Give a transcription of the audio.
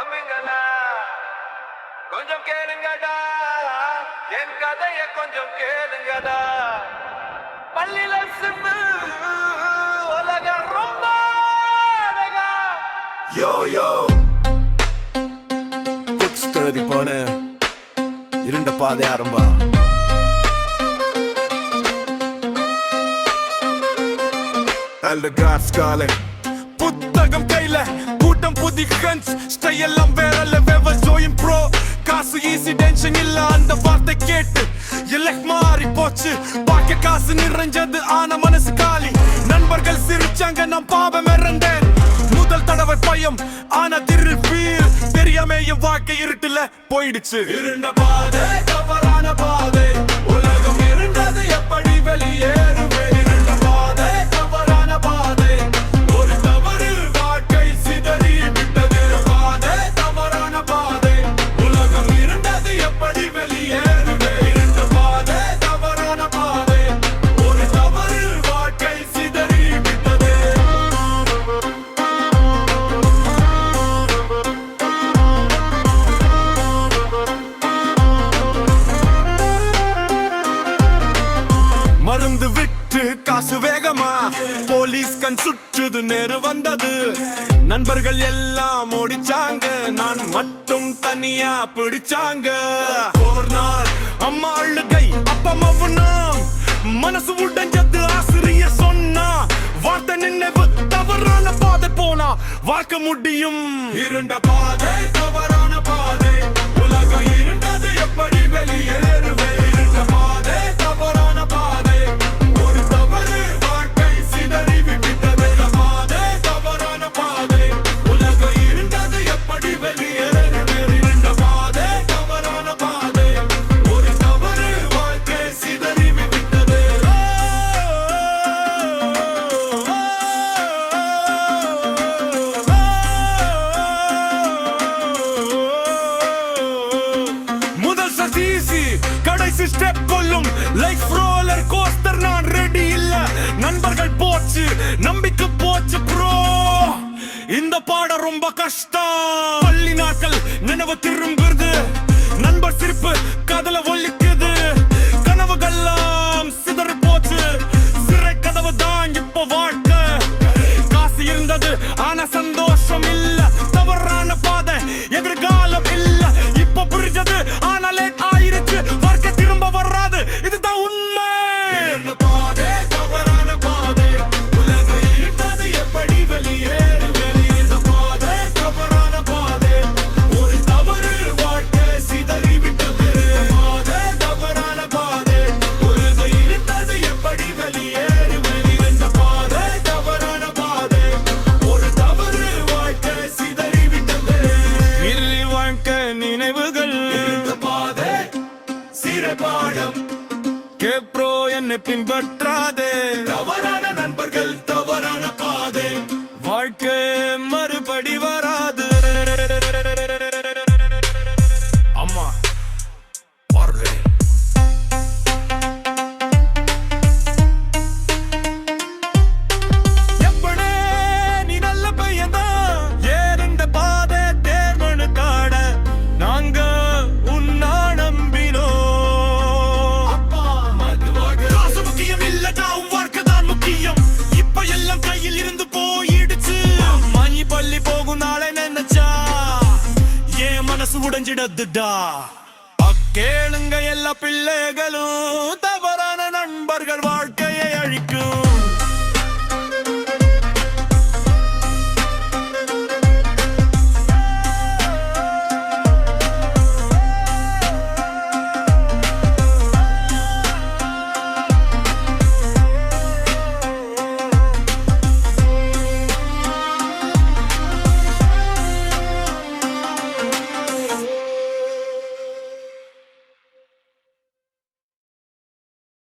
சாமிங்களா கொஞ்சம் கேளுங்கடா, என் கதைய கொஞ்சம் கேளுங்கடா. பள்ளியில சிம்பு உலகம் ரொம்ப அழகா. யோ யோ குக் ஸ்டடி போன இருண்ட பாதை ஆரம்பா. புத்தகம் கையில கூட்டம் புதி ஹன்ஸ் ஸ்டையெல்லாம் வேற லெவல் ஜோயின் ப்ரோ. காசு ஈஸி டென்ஷன் இல்ல அந்த வார்த்தை கேட்டு எல்லாம் மாறி போச்சு. பாக்க காசு நிறைஞ்சது ஆன மனசு காலி. நண்பர்கள் சிரிச்சாங்க நான் பாவம் இறந்தேன். முதல் தடவை பயம் ஆன திரு ஃபீல் தெரியாம என் வாழ்க்கை இருட்டுல போயிடுச்சு. இருண்ட பாதை தவறான பாதை உலகம் இருண்டது எப்படி வெளியேறுவேன். இருண்ட பாதை தவறான பாதை ஒரு தவறு வாழ்க்கை சிதறி விட்டது. பாதை தவறான பாதை உலகம் இருண்டது எப்படி வெளியேறுவேன். இருண்ட பாதை தவறான பாதை ஒரு தவறு வாழ்க்கை சிதறி விட்டது. மருந்து விட்டு காசு வேகமா போலீஸ் கண் சுற்றுது நேரு வந்தது. நண்பர்கள் எல்லாம் ஓடிச்சாங்க, நான் மட்டும் தனியா பிடிச்சாங்க. ஒரு நாள் அம்மா அழுகை அப்பா மவுனம் மனசு உடைஞ்சது. ஆசிரியர் சொன்னா வார்த்தை நினைவு தவறான பாதை போனா வாழ்க்க முடியும். இருண்ட பாதை தவறான பாதை உலகம் இருண்டது எப்படி வெளியேறுவேன். இருண்ட பாதை தவறான பாதை ஒரு தவறு வாழ்க்கை சிதறி விட்டது. பாதை தவறான பாதை உலகம் இருண்டது எப்படி வெளியேறுவேன். இருண்ட பாதை தவறான பாதை ஒரு தவறு வாழ்க்கை சிதறி விட்டது. முதல் சீசி கடைசி ஸ்டெப் கொல்லும் லைஃப் ரோலர் கோஸ்டர். நான் ரெடி இல்ல, நண்பர்கள் போச்சு, நம்பிக்கை போச்சு ப்ரோ. இந்த பாடம் ரொம்ப கஷ்டம். பள்ளி நாட்கள் நினைவு திரும்புது, நண்பர் சிரிப்பு கதல ஒலிக்குது. கனவுகள்லாம் சிதறி போச்சு, சிறை கதவு தான் இப்போ வாழ்க்கை. காசு இருந்தது ஆனா சந்தோஷம் இல்ல. தவறான பாதை எதிர்காலம் இல்ல. இப்போ புரிஞ்சது ஆனா லேட் ஆயிருச்சு. வாழ்க்கை திரும்ப வராது, இதுதான் உண்மை. பாதை தவறான பாதை உலகம் இருண்டது எப்படி வெளியேறுவேன். இந்த பாதை தவறான பாதை ஒரு தவறு வாழ்க்கை சிதறி விட்டது. பாதை தவறான பாதை உலகம் இருண்டது எப்படி வெளியேறுவேன். இந்த பாதை தவறான பாதை ஒரு தவறு வாழ்க்கை சிதறி விட்டது. இறுதி வாழ்க்கை நினைவுகள் இந்த பாதை சிறைப்பாடம். கேப்ரோ என்னை பின்பற்றாதே. தவறான நண்பர்கள் தவறான பாதை வாழ்க்கை மறுபடி வராது. அம்மா பார்வை எப்படே நீ நல்ல பையன்தான். ஏறிந்த பாதை தேர்மனு காட நாங்க உன்னா நம்பினோம். காசு முக்கியம் இல்லடா, உன் வாழ்க்கை தான் முக்கியம். இப்ப எல்லாம் கையில் இருந்து போயிடுச்சு. மணி பள்ளி போகும் நாளை நினைச்சா என் மனசு உடைஞ்சிடதுடா. கேளுங்க எல்லா பிள்ளைகளும், தவறான நண்பர்கள் வாழ்க்கையை அழிக்கும்.